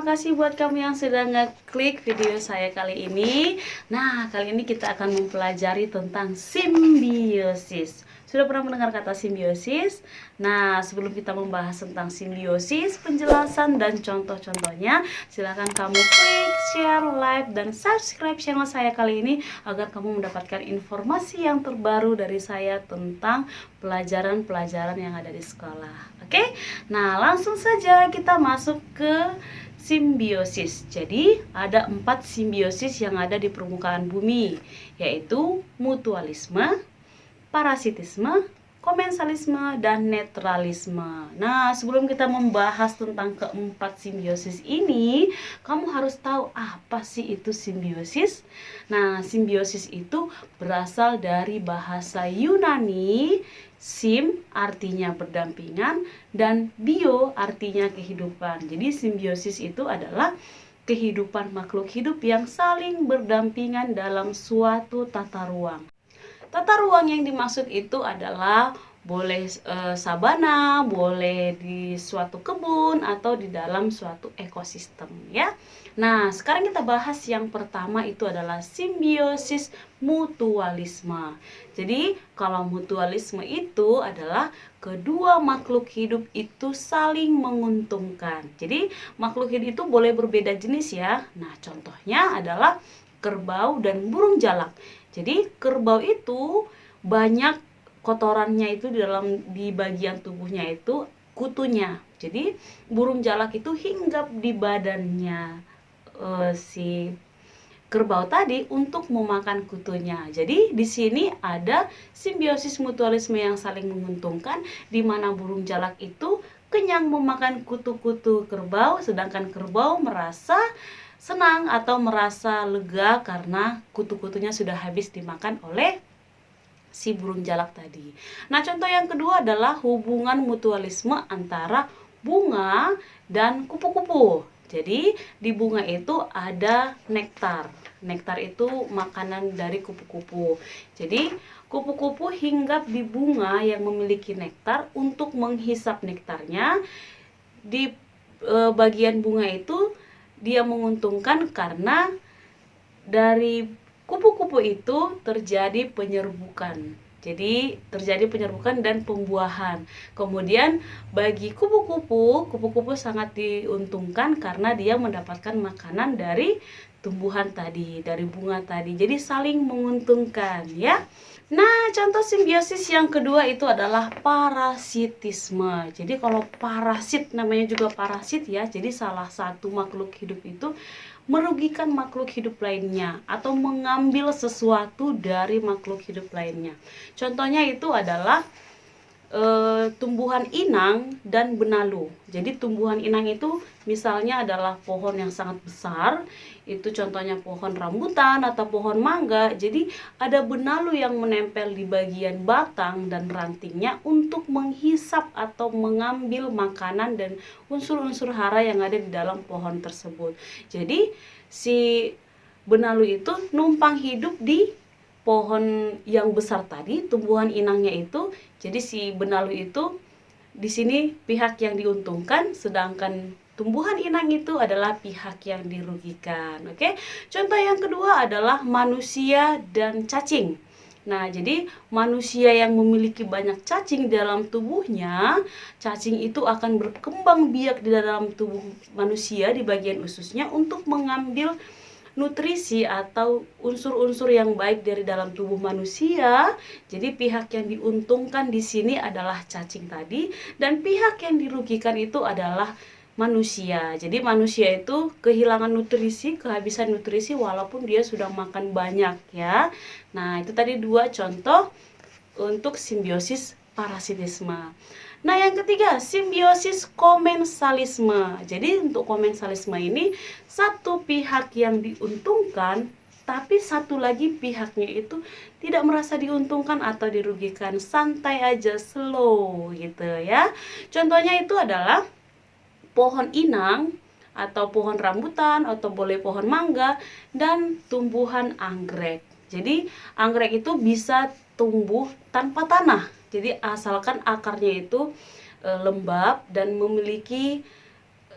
kasih buat kamu yang sudah ngeklik video saya kali ini. Nah, kali ini kita akan mempelajari tentang simbiosis. Sudah pernah mendengar kata simbiosis? Nah, sebelum kita membahas tentang simbiosis, penjelasan dan contoh-contohnya, silakan kamu klik, share, like, dan subscribe channel saya kali ini agar kamu mendapatkan informasi yang terbaru dari saya tentang pelajaran-pelajaran yang ada di sekolah. Oke? Nah, langsung saja kita masuk ke simbiosis. Jadi, ada 4 simbiosis yang ada di permukaan bumi, yaitu mutualisme, parasitisme, komensalisme, dan netralisme. Nah, sebelum kita membahas tentang keempat simbiosis ini, kamu harus tahu apa sih itu simbiosis. Nah, simbiosis itu berasal dari bahasa Yunani. Sim artinya berdampingan dan bio artinya kehidupan. Jadi simbiosis itu adalah kehidupan makhluk hidup yang saling berdampingan dalam suatu tata ruang. Tata ruang yang dimaksud itu adalah boleh sabana, boleh di suatu kebun atau di dalam suatu ekosistem ya. Nah, sekarang kita bahas yang pertama itu adalah simbiosis mutualisme. Jadi, kalau mutualisme itu adalah kedua makhluk hidup itu saling menguntungkan. Jadi, makhluk hidup itu boleh berbeda jenis ya. Nah, contohnya adalah kerbau dan burung jalak. Jadi kerbau itu banyak kotorannya itu di bagian tubuhnya itu kutunya. Jadi burung jalak itu hinggap di badannya si kerbau tadi untuk memakan kutunya. Jadi di sini ada simbiosis mutualisme yang saling menguntungkan, di mana burung jalak itu kenyang memakan kutu-kutu kerbau, sedangkan kerbau merasa senang atau merasa lega karena kutu-kutunya sudah habis dimakan oleh si burung jalak tadi. Nah, contoh yang kedua adalah hubungan mutualisme antara bunga dan kupu-kupu. Jadi, di bunga itu ada nektar. Nektar itu makanan dari kupu-kupu. Jadi, kupu-kupu hinggap di bunga yang memiliki nektar untuk menghisap nektarnya. Di bagian bunga itu dia menguntungkan karena dari kupu-kupu itu terjadi penyerbukan. Jadi terjadi penyerbukan dan pembuahan. Kemudian bagi kupu-kupu sangat diuntungkan karena dia mendapatkan makanan dari tumbuhan tadi, dari bunga tadi. Jadi saling menguntungkan ya. Nah, contoh simbiosis yang kedua itu adalah parasitisme. Jadi kalau parasit, namanya juga parasit ya. Jadi salah satu makhluk hidup itu merugikan makhluk hidup lainnya atau mengambil sesuatu dari makhluk hidup lainnya. Contohnya itu adalah tumbuhan inang dan benalu. Jadi tumbuhan inang itu misalnya adalah pohon yang sangat besar, itu contohnya pohon rambutan atau pohon mangga. Jadi ada benalu yang menempel di bagian batang dan rantingnya untuk menghisap atau mengambil makanan dan unsur-unsur hara yang ada di dalam pohon tersebut. Jadi si benalu itu numpang hidup di pohon yang besar tadi, tumbuhan inangnya itu. Jadi si benalu itu di sini pihak yang diuntungkan, sedangkan tumbuhan inang itu adalah pihak yang dirugikan. Oke. Contoh yang kedua adalah manusia dan cacing. Nah, jadi manusia yang memiliki banyak cacing di dalam tubuhnya, cacing itu akan berkembang biak di dalam tubuh manusia di bagian ususnya untuk mengambil nutrisi atau unsur-unsur yang baik dari dalam tubuh manusia. Jadi pihak yang diuntungkan di sini adalah cacing tadi, dan pihak yang dirugikan itu adalah manusia. Jadi manusia itu kehilangan nutrisi, kehabisan nutrisi walaupun dia sudah makan banyak ya. Nah, itu tadi dua contoh untuk simbiosis parasitisme. Nah, yang ketiga, simbiosis komensalisme. Jadi untuk komensalisme ini satu pihak yang diuntungkan, tapi satu lagi pihaknya itu tidak merasa diuntungkan atau dirugikan, santai aja, slow gitu ya. Contohnya itu adalah pohon inang atau pohon rambutan atau boleh pohon mangga dan tumbuhan anggrek. Jadi anggrek itu bisa tumbuh tanpa tanah. Jadi asalkan akarnya itu lembab dan memiliki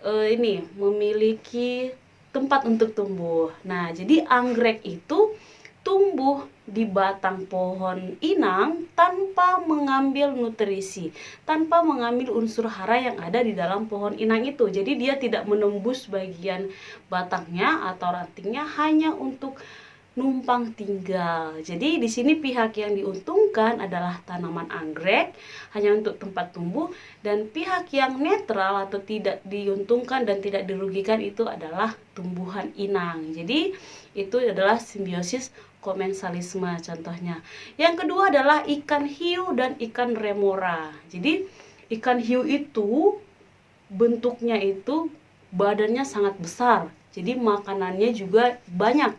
ini memiliki tempat untuk tumbuh. Nah, jadi anggrek itu tumbuh di batang pohon inang tanpa mengambil nutrisi, tanpa mengambil unsur hara yang ada di dalam pohon inang itu. Jadi dia tidak menembus bagian batangnya atau rantingnya hanya untuk numpang tinggal. Jadi di sini pihak yang diuntungkan adalah tanaman anggrek hanya untuk tempat tumbuh, dan pihak yang netral atau tidak diuntungkan dan tidak dirugikan itu adalah tumbuhan inang. Jadi itu adalah simbiosis komensalisme contohnya. Yang kedua adalah ikan hiu dan ikan remora. Jadi ikan hiu itu bentuknya itu badannya sangat besar. Jadi makanannya juga banyak,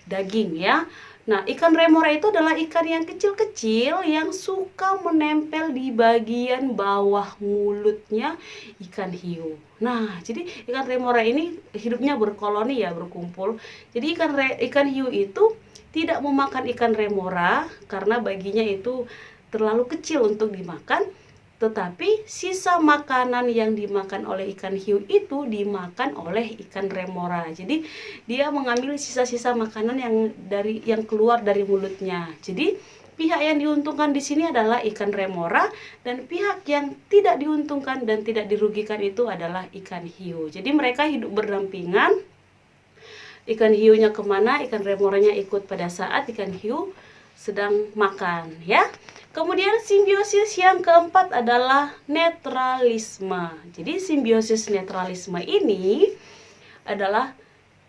daging ya. Nah, ikan remora itu adalah ikan yang kecil-kecil yang suka menempel di bagian bawah mulutnya ikan hiu. Nah, jadi ikan remora ini hidupnya berkoloni ya, berkumpul. Jadi ikan hiu itu tidak memakan ikan remora karena baginya itu terlalu kecil untuk dimakan. Tetapi sisa makanan yang dimakan oleh ikan hiu itu dimakan oleh ikan remora. Jadi dia mengambil sisa-sisa makanan yang keluar dari mulutnya. Jadi pihak yang diuntungkan di sini adalah ikan remora, dan pihak yang tidak diuntungkan dan tidak dirugikan itu adalah ikan hiu. Jadi mereka hidup berdampingan. Ikan hiunya kemana, ikan remoranya ikut pada saat ikan hiu sedang makan ya. Kemudian simbiosis yang keempat adalah netralisme. Jadi simbiosis netralisme ini adalah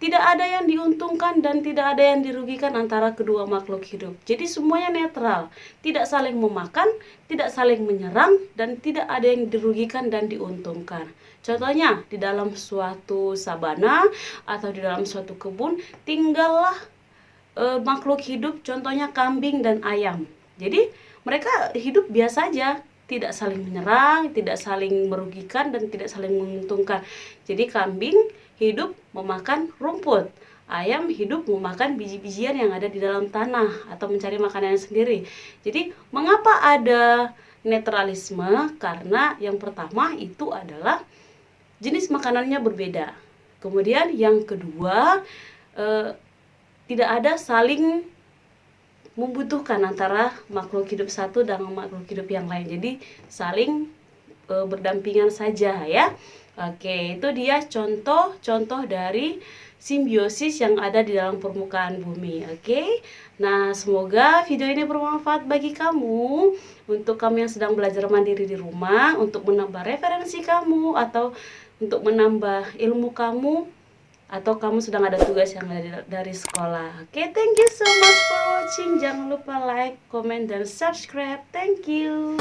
tidak ada yang diuntungkan dan tidak ada yang dirugikan antara kedua makhluk hidup. Jadi semuanya netral, tidak saling memakan, tidak saling menyerang, dan tidak ada yang dirugikan dan diuntungkan. Contohnya di dalam suatu sabana atau di dalam suatu kebun tinggallah makhluk hidup, contohnya kambing dan ayam. Jadi mereka hidup biasa saja, tidak saling menyerang, tidak saling merugikan, dan tidak saling menguntungkan. Jadi kambing hidup memakan rumput, ayam hidup memakan biji-bijian yang ada di dalam tanah atau mencari makanan sendiri. Jadi mengapa ada netralisme? Karena yang pertama itu adalah jenis makanannya berbeda. Kemudian yang kedua, tidak ada saling membutuhkan antara makhluk hidup satu dan makhluk hidup yang lain. Jadi saling berdampingan saja ya. Oke, itu dia contoh-contoh dari simbiosis yang ada di dalam permukaan bumi. Oke. Nah, semoga video ini bermanfaat bagi kamu, untuk kamu yang sedang belajar mandiri di rumah, untuk menambah referensi kamu atau untuk menambah ilmu kamu, atau kamu sedang ada tugas yang ada dari sekolah. Oke, thank you so much for watching. Jangan lupa like, comment, dan subscribe. Thank you.